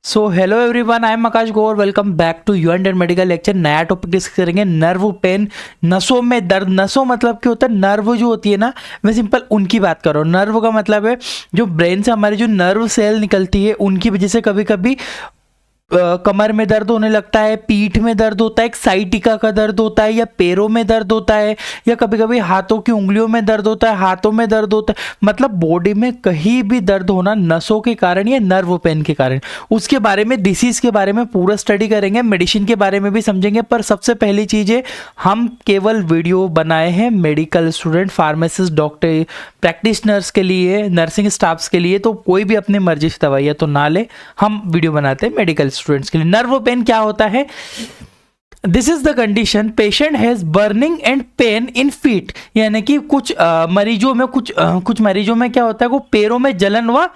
So hello everyone, I am Akash Gaur. Welcome back to you and medical lecture. नया topic discuss करेंगे, nerve pain, नसों में दर्द। नसों मतलब क्या होता है? नर्व जो होती है ना, मैं सिंपल उनकी बात कर रहा हूँ। नर्व का मतलब है जो ब्रेन से हमारी जो नर्व सेल निकलती है उनकी वजह से कभी कभी कमर में दर्द होने लगता है, पीठ में दर्द होता है, एक साइटिका का दर्द होता है, या पैरों में दर्द होता है, या कभी कभी हाथों की उंगलियों में दर्द होता है, हाथों में दर्द होता है। मतलब बॉडी में कहीं भी दर्द होना नसों के कारण या नर्व पेन के कारण। उसके बारे में, डिसीज के बारे में पूरा स्टडी करेंगे, मेडिसिन के बारे में भी समझेंगे। पर सबसे पहली चीज़ है, हम केवल वीडियो बनाए हैं medical student, pharmacist, doctor, practitioners के लिए, नर्सिंग स्टाफ्स के लिए। तो कोई भी अपनी मर्जी से दवाइयाँ तो ना ले, हम वीडियो बनाते हैं मेडिकल स्टूडेंट्स के लिए। नर्व पेन क्या होता है? This is the condition patient has burning and pain in feet. यानी कि कुछ मरीजों में कुछ मरीजों में क्या होता है, वो पैरों में जलन व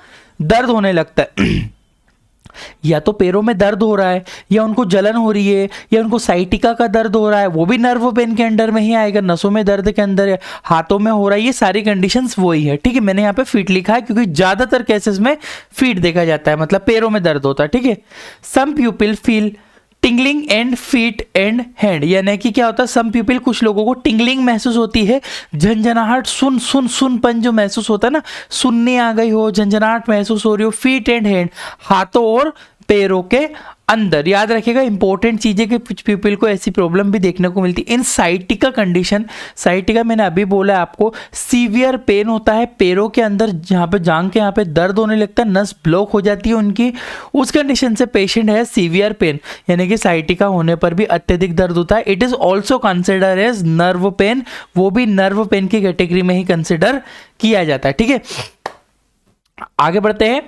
दर्द होने लगता है। या तो पैरों में दर्द हो रहा है, या उनको जलन हो रही है, या उनको साइटिका का दर्द हो रहा है, वो भी नर्व पेन के अंडर में ही आएगा। नसों में दर्द के अंदर है, हाथों में हो रहा है, ये सारी कंडीशंस वही है। ठीक है, मैंने यहाँ पे फीट लिखा है क्योंकि ज्यादातर केसेस में फीट देखा जाता है, मतलब पैरों में दर्द होता है। ठीक है, some people feel tingling and feet and hand. यानी कि क्या होता है, सम पीपल, कुछ लोगों को टिंगलिंग महसूस होती है, झंझनाहट, सुनपन जो महसूस होता है ना, सुनने आ गई हो, झंझनाहट महसूस हो रही हो। फीट एंड हैंड, हाथों और पैरों के अंदर। याद रखिएगा, इंपॉर्टेंट चीजें कि कुछ पीपल को ऐसी प्रॉब्लम भी देखने को मिलती है इन साइटिका कंडीशन। साइटिका मैंने अभी बोला आपको, सीवियर पेन होता है पैरों के अंदर, जहाँ पे जांघ के यहाँ पे दर्द होने लगता है, नस ब्लॉक हो जाती है उनकी। उस कंडीशन से पेशेंट है सीवियर पेन, यानी कि साइटिका होने पर भी अत्यधिक दर्द होता है। It is also consider as nerve pain, वो भी नर्व पेन की कैटेगरी में ही कंसिडर किया जाता है। ठीक है, आगे बढ़ते हैं।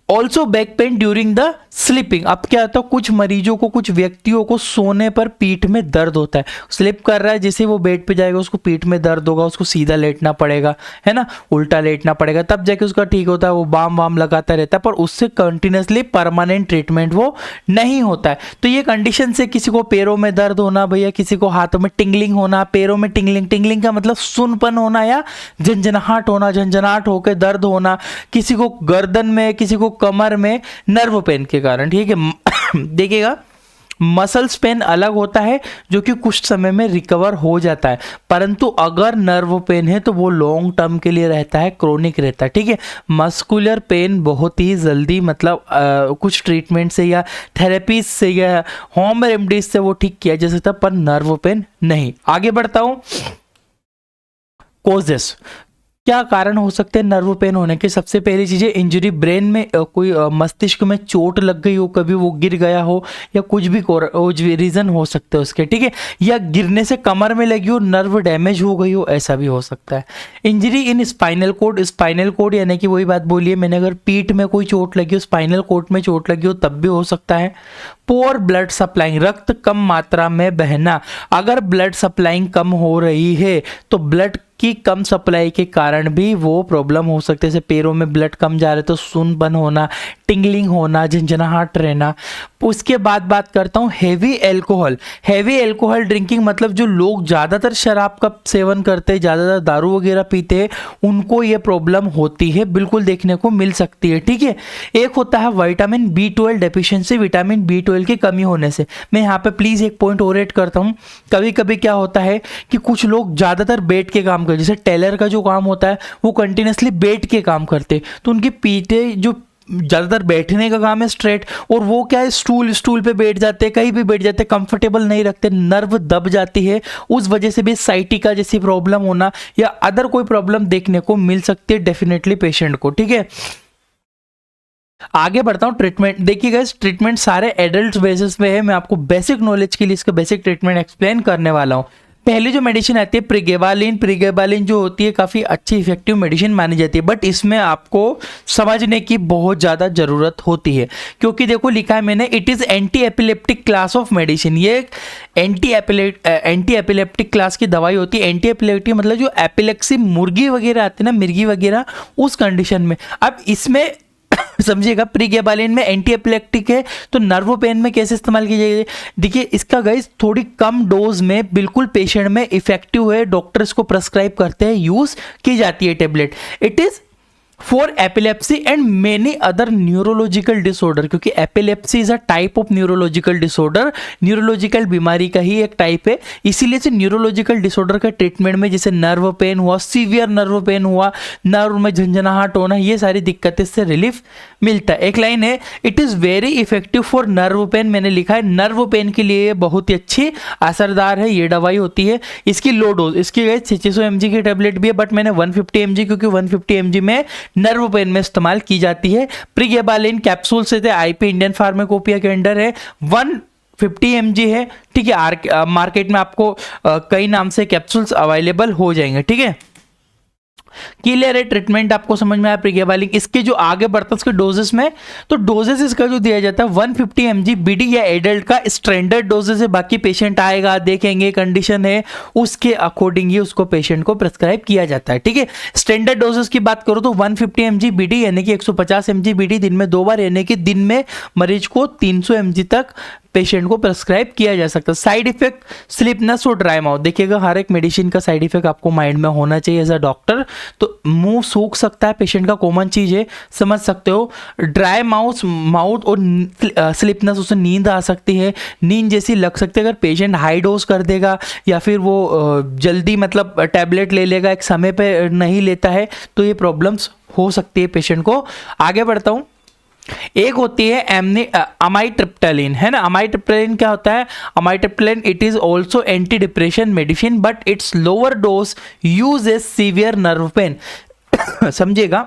Also back pain during the sleeping. अब क्या होता है, कुछ मरीजों को, कुछ व्यक्तियों को सोने पर पीठ में दर्द होता है। स्लिप कर रहा है, जैसे वो बेड पे जाएगा उसको पीठ में दर्द होगा, उसको सीधा लेटना पड़ेगा, है ना, उल्टा लेटना पड़ेगा, तब जाके उसका ठीक होता है। वो बाम वाम लगाता रहता है, पर उससे कंटिन्यूसली परमानेंट ट्रीटमेंट वो नहीं होता है। तो ये कंडीशन से किसी को पैरों में दर्द होना, भैया किसी को हाथों में टिंगलिंग होना, पैरों में टिंगलिंग, टिंगलिंग का मतलब सुनपन होना या झंझनाहट होना, झंझनाहट होकर दर्द होना, किसी को गर्दन में, किसी को कमर में, नर्व पेन के कारण। ठीक है, देखिएगा, मसल्स पेन अलग होता है जो कि कुछ समय में रिकवर हो जाता है, परंतु अगर नर्व पेन है तो वो लॉन्ग टर्म के लिए रहता है, क्रोनिक रहता है। ठीक है, मस्कुलर पेन बहुत ही जल्दी, मतलब कुछ ट्रीटमेंट से या थेरेपी से या होम रेमेडीज से वो ठीक किया जा सकता है, पर नर्व पेन नहीं। आगे बढ़ता हूं। कॉजेस, क्या कारण हो सकते हैं नर्व पेन होने के? सबसे पहली चीज़ है इंजरी, ब्रेन में कोई मस्तिष्क में चोट लग गई हो, कभी वो गिर गया हो, या कुछ भी रीज़न हो सकते हैं उसके। ठीक है, या गिरने से कमर में लगी हो, नर्व डैमेज हो गई हो, ऐसा भी हो सकता है। Injury in spinal cord, spinal cord यानी कि वही बात बोली है मैंने, अगर पीठ में कोई चोट लगी हो, स्पाइनल कोड में चोट लगी हो, तब भी हो सकता है। पोअर ब्लड सप्लाइंग, रक्त कम मात्रा में बहना, अगर ब्लड सप्लाइंग कम हो रही है तो ब्लड की कम सप्लाई के कारण भी वो प्रॉब्लम हो सकते हैं। जैसे पैरों में ब्लड कम जा रहे तो सुनपन होना, टिंगलिंग होना, झंझनाहट रहना। उसके बाद बात करता हूँ heavy alcohol. Heavy alcohol drinking मतलब जो लोग ज़्यादातर शराब का सेवन करते हैं, ज़्यादातर दारू वगैरह पीते हैं, उनको ये प्रॉब्लम होती है, बिल्कुल देखने को मिल सकती है। ठीक है, एक होता है vitamin B12 deficiency, vitamin B12 की कमी होने से। मैं यहाँ पे प्लीज़ एक पॉइंट और ऐड करता हूँ। कभी कभी क्या होता है कि कुछ लोग ज़्यादातर बैठ के काम करते, जैसे टेलर का जो काम होता है वो कंटिन्यूसली बैठ के काम करते, तो उनकी पीठे जो ज़्यादातर बैठने का काम है स्ट्रेट, और वो क्या है, स्टूल पे बैठ जाते हैं, कहीं भी बैठ जाते हैं, कंफर्टेबल नहीं रखते, नर्व दब जाती है, उस वजह से भी साइटिका जैसी प्रॉब्लम होना या अदर कोई प्रॉब्लम देखने को मिल सकती है डेफिनेटली पेशेंट को। ठीक है, आगे बढ़ता हूँ। ट्रीटमेंट देखिएगा, इस ट्रीटमेंट सारे एडल्ट बेसिस पे है, मैं आपको बेसिक नॉलेज के लिए इसका बेसिक ट्रीटमेंट एक्सप्लेन करने वाला हूँ। पहली जो मेडिसिन आती है प्रीगेबालिन, प्रीगेबालिन जो होती है काफ़ी अच्छी इफेक्टिव मेडिसिन मानी जाती है, बट इसमें आपको समझने की बहुत ज़्यादा ज़रूरत होती है, क्योंकि देखो लिखा है मैंने, it is anti epileptic class of medicine. ये एक एंटी एपिलेप्टिक क्लास की दवाई होती है। एंटी एपिलेप्टिक मतलब जो एपिलेक्सी मुर्गी वगैरह आती है ना, मिर्गी वगैरह, उस कंडीशन में। अब इसमें समझिएगा, प्रीगेबालिन में एंटी एपिलेप्टिक है, तो नर्व पेन में कैसे इस्तेमाल की जाएगी? देखिए, इसका गाइस थोड़ी कम डोज में बिल्कुल पेशेंट में इफेक्टिव है, डॉक्टर्स को प्रेस्क्राइब करते हैं, यूज की जाती है tablet. It is for epilepsy and many other neurological disorder, क्योंकि epilepsy is a type of neurological disorder, neurological बीमारी का ही एक टाइप है, इसीलिए से न्यूरोलॉजिकल डिसऑर्डर का ट्रीटमेंट में जैसे नर्व पेन हुआ, सीवियर नर्व पेन हुआ, नर्व में झंझनाहट होना, ये सारी दिक्कतें से रिलीफ मिलता है। एक लाइन है, it is very effective for nerve pain, मैंने लिखा है नर्व पेन के लिए बहुत ही अच्छी असरदार है ये दवाई होती है। इसकी लो डोज, इसकी 600 mg की टेबलेट भी है, बट मैंने 150 mg, क्योंकि 150 mg में नर्व पेन में इस्तेमाल की जाती है। प्रीगेबालिन कैप्सूल से आईपी इंडियन फार्माकोपिया के अंडर है, 150 mg है, ठीक है। मार्केट में आपको कई नाम से कैप्सूल्स अवेलेबल हो जाएंगे, ठीक है। क्लियर है, ट्रीटमेंट आपको समझ में आया प्रीगेबालिन। इसके जो आगे बढ़ता है उसके डोजेस में, तो डोजेस इसका जो दिया जाता है 150 mg बीडी या एडल्ट का स्टैंडर्ड डोजेस है। बाकी पेशेंट आएगा, देखेंगे, कंडीशन है, उसके अकॉर्डिंग ही उसको पेशेंट को प्रिस्क्राइब किया जाता है, ठीक है। स्टैंडर्ड डोजेस की बात करो तो 150 mg बीडी यानी कि 150 mg बीडी दिन में 2 बार, यानी कि दिन में मरीज को 300 mg तक पेशेंट को प्रिस्क्राइब किया जा सकता है। साइड इफेक्ट स्लीपनेस और ड्राई माउथ, देखिएगा हर एक मेडिसिन का साइड इफेक्ट आपको माइंड में होना चाहिए एज अ डॉक्टर। तो मुंह सूख सकता है पेशेंट का, कॉमन चीज़ है, समझ सकते हो। ड्राई माउथ और स्लीपनेस, उससे नींद आ सकती है, नींद जैसी लग सकती है। अगर पेशेंट हाई डोज कर देगा या फिर वो जल्दी मतलब टैबलेट ले लेगा, एक समय पे नहीं लेता है, तो ये प्रॉब्लम्स हो सकती है पेशेंट को। आगे बढ़ता हूँ। एक होती है अमाइट्रिप्टाइलिन, है ना। अमाइट्रिप्टाइलिन क्या होता है? Amitriptyline it is also anti depression medicine, but it's lower dose use as severe nerve pain. समझिएगा,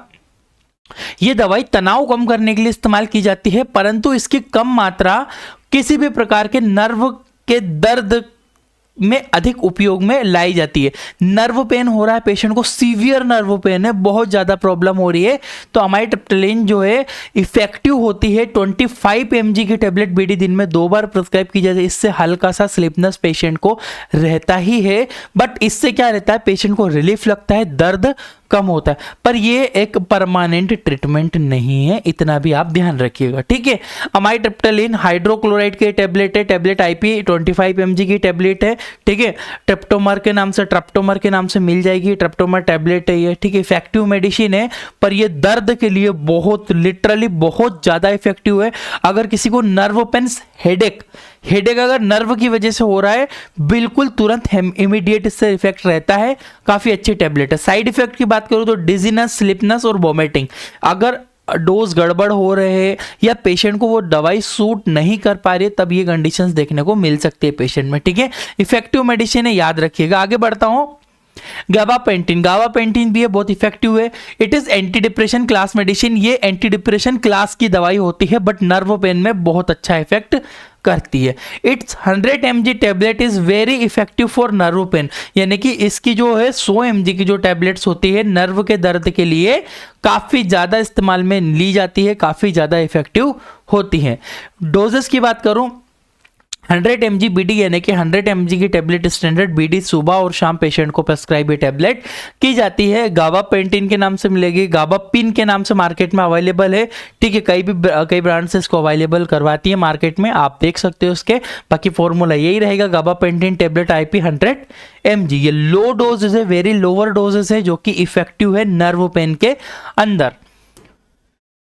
ये दवाई तनाव कम करने के लिए इस्तेमाल की जाती है, परंतु इसकी कम मात्रा किसी भी प्रकार के नर्व के दर्द में अधिक उपयोग में लाई जाती है। नर्व पेन हो रहा है पेशेंट को, सीवियर नर्व पेन है, बहुत ज़्यादा प्रॉब्लम हो रही है, तो अमाइट्रिप्टाइलिन जो है इफेक्टिव होती है। 25 mg की टेबलेट बीडी दिन में 2 बार प्रिस्क्राइब की जाती है। इससे हल्का सा स्लीपनेस पेशेंट को रहता ही है, बट इससे क्या रहता है, पेशेंट को रिलीफ लगता है, दर्द कम होता है, पर ये एक परमानेंट ट्रीटमेंट नहीं है, इतना भी आप ध्यान रखिएगा, ठीक है। अमाइट्रिप्टाइलिन हाइड्रोक्लोराइड के टेबलेट है, टेबलेट आईपी 25 mg की टेबलेट है, ठीक है। ट्रिप्टोमर के नाम से मिल जाएगी, ट्रिप्टोमर टेबलेट है ये, ठीक है। इफेक्टिव मेडिसिन है, पर ये दर्द के लिए बहुत लिटरली बहुत ज़्यादा इफेक्टिव है। अगर किसी को नर्व पेन्स, हेडेक अगर नर्व की वजह से हो रहा है, बिल्कुल तुरंत इमीडिएट इससे इफेक्ट रहता है, काफ़ी अच्छी टेबलेट है। साइड इफेक्ट की बात करूँ तो डिजीनेस, स्लिपनेस और वॉमिटिंग, अगर डोज गड़बड़ हो रहे हैं या पेशेंट को वो दवाई सूट नहीं कर पा रही, तब ये कंडीशंस देखने को मिल सकती है पेशेंट में, ठीक है। इफेक्टिव मेडिसिन है, याद रखिएगा। आगे बढ़ता हूँ। गाबापेंटिन भी है, बहुत इफेक्टिव है। It is anti depression class medicine, ये एंटी डिप्रेशन क्लास की दवाई होती है, बट नर्व पेन में बहुत अच्छा इफेक्ट करती है। It's 100 mg tablet is very effective for nerve pain, यानी कि इसकी जो है 100 mg की जो टेबलेट्स होती है नर्व के दर्द के लिए काफ़ी ज़्यादा इस्तेमाल में ली जाती है, काफ़ी ज़्यादा इफेक्टिव होती है। डोजेस की बात करूँ, 100 mg बीडी यानी कि 100 mg की टेबलेट स्टैंडर्ड बीडी सुबह और शाम पेशेंट को प्रेस्क्राइब ये टेबलेट की जाती है। गाबापेंटिन के नाम से मिलेगी, गाबापिन के नाम से मार्केट में अवेलेबल है, ठीक है। कई ब्रांड्स इसको अवेलेबल करवाती है मार्केट में, आप देख सकते हो उसके। बाकी फॉर्मूला यही रहेगा, गाबापेंटिन टेबलेट आईपी 100 mg। ये लो डोजेस है, वेरी लोअर डोजेस है, जो कि इफेक्टिव है नर्व पेन के अंदर।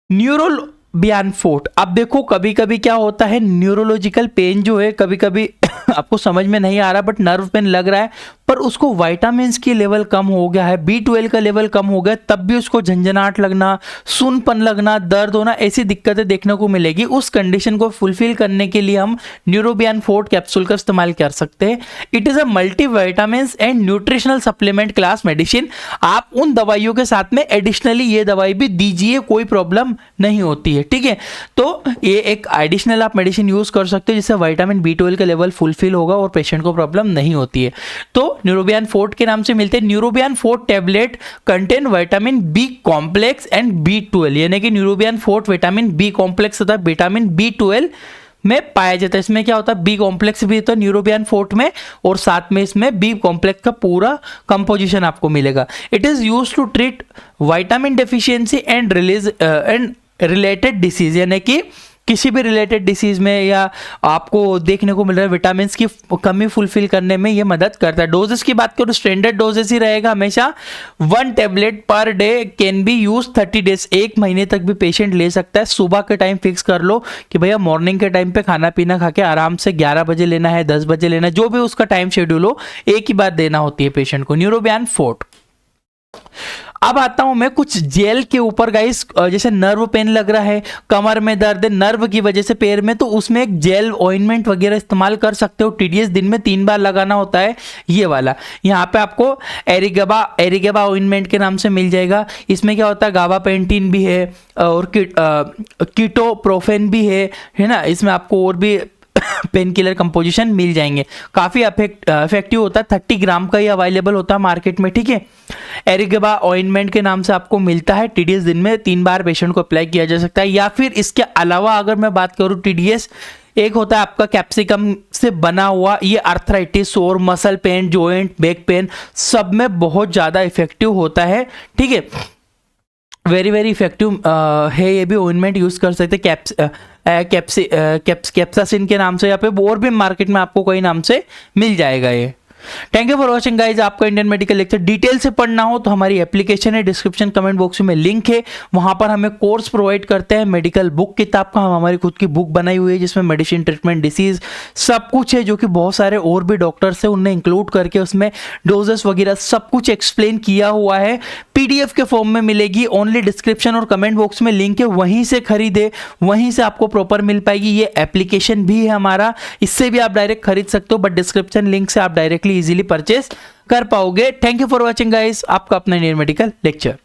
न्यूरोबियान फोर्ट, अब देखो कभी कभी क्या होता है, न्यूरोलॉजिकल पेन जो है कभी कभी आपको समझ में नहीं आ रहा, बट नर्व पेन लग रहा है, पर उसको वाइटामिन्स की लेवल कम हो गया है, B12 का लेवल कम हो गया, तब भी उसको झंझनाहट लगना, सुनपन लगना, दर्द होना, ऐसी दिक्कतें देखने को मिलेगी। उस कंडीशन को फुलफिल करने के लिए हम न्यूरोबियान फोर्ट कैप्सूल का इस्तेमाल कर सकते हैं। It is a multivitamins and nutritional supplement class medicine. आप उन दवाइयों के साथ में एडिशनली ये दवाई भी दीजिए, कोई प्रॉब्लम नहीं होती है, ठीक है। तो ये एक एडिशनल आप मेडिसिन यूज कर सकते हो, जिससे विटामिन B12 का लेवल फुलफिल होगा और पेशेंट को प्रॉब्लम नहीं होती है। तो न्यूरोबियान फोर्ट के नाम से मिलते हैं। Neurobion fort tablet contain vitamin B complex and B12, यानी कि Neurobion fort vitamin B complex तथा विटामिन B12 में पाया जाता है। इसमें क्या होता है, B कॉम्प्लेक्स भी होता है न्यूरोबियान फोर्ट में, और साथ में इसमें B कॉम्प्लेक्स का पूरा कंपोजिशन आपको मिलेगा। It is used to treat vitamin deficiency and release and related disease, यानी कि किसी भी रिलेटेड डिसीज में या आपको देखने को मिल रहा है विटामिन की कमी फुलफिल करने में ये मदद करता है। डोजेस की बात करूँ स्टैंडर्ड डोजेस ही रहेगा हमेशा 1 tablet per day can be use 30 days, 1 महीने तक भी पेशेंट ले सकता है। सुबह के टाइम फिक्स कर लो कि भैया मॉर्निंग के टाइम पे खाना पीना खा के आराम से 11 बजे लेना है, 10 बजे लेना है, जो भी उसका टाइम शेड्यूल हो, एक ही बात देना होती है पेशेंट को, न्यूरोबियान फोर्ट। अब आता हूं मैं कुछ जेल के ऊपर गाइस, जैसे नर्व पेन लग रहा है, कमर में दर्द है नर्व की वजह से पैर में, तो उसमें एक जेल ऑइंटमेंट वगैरह इस्तेमाल कर सकते हो। टीडीएस दिन में 3 बार लगाना होता है ये वाला। यहाँ पे आपको एरिगेबा ऑइंटमेंट के नाम से मिल जाएगा। इसमें क्या होता है, गाबापेंटिन भी है और कीटोप्रोफेन भी है ना। इसमें आपको और भी पेन किलर कंपोजिशन मिल जाएंगे, काफ़ी इफेक्टिव होता है। 30 ग्राम का ही अवेलेबल होता है मार्केट में, ठीक है। एरिगेबा ऑइंटमेंट के नाम से आपको मिलता है। टीडीएस दिन में 3 बार पेशेंट को अप्लाई किया जा सकता है। या फिर इसके अलावा अगर मैं बात करूं टीडीएस, एक होता है आपका कैप्सिकम से बना हुआ, ये आर्थराइटिस और muscle pain, joint, back pain सब में बहुत ज़्यादा इफेक्टिव होता है, ठीक है। वेरी वेरी इफेक्टिव है ये भी ऑइंटमेंट, यूज़ कर सकते हैं। कैप्सासिन के नाम से, या पे और भी मार्केट में आपको कोई नाम से मिल जाएगा ये। Thank you for watching guys. आपको इंडियन मेडिकल लेक्चर डिटेल से पढ़ना हो तो हमारी एप्लीकेशन है, डिस्क्रिप्शन कमेंट बॉक्स में लिंक है, वहां पर हमें कोर्स प्रोवाइड करते हैं मेडिकल बुक किताब का। हम हमारी खुद की बुक बनाई हुई है जिसमें मेडिसिन, ट्रीटमेंट, डिसीज सब कुछ है, जो कि बहुत सारे और भी डॉक्टर्स हैं उनने इंक्लूड करके उसमें डोजेस वगैरह सब कुछ एक्सप्लेन किया हुआ है। पीडीएफ के फॉर्म में मिलेगी, ओनली डिस्क्रिप्शन और कमेंट बॉक्स में लिंक है, वहीं से खरीदे, वहीं से आपको प्रॉपर मिल पाएगी। ये एप्लीकेशन भी है हमारा, इससे भी आप डायरेक्ट खरीद सकते हो, बट डिस्क्रिप्शन लिंक से आप डायरेक्टली इजीली परचेस कर पाओगे। Thank you for watching guys, आपका अपना इंडियन मेडिकल लेक्चर।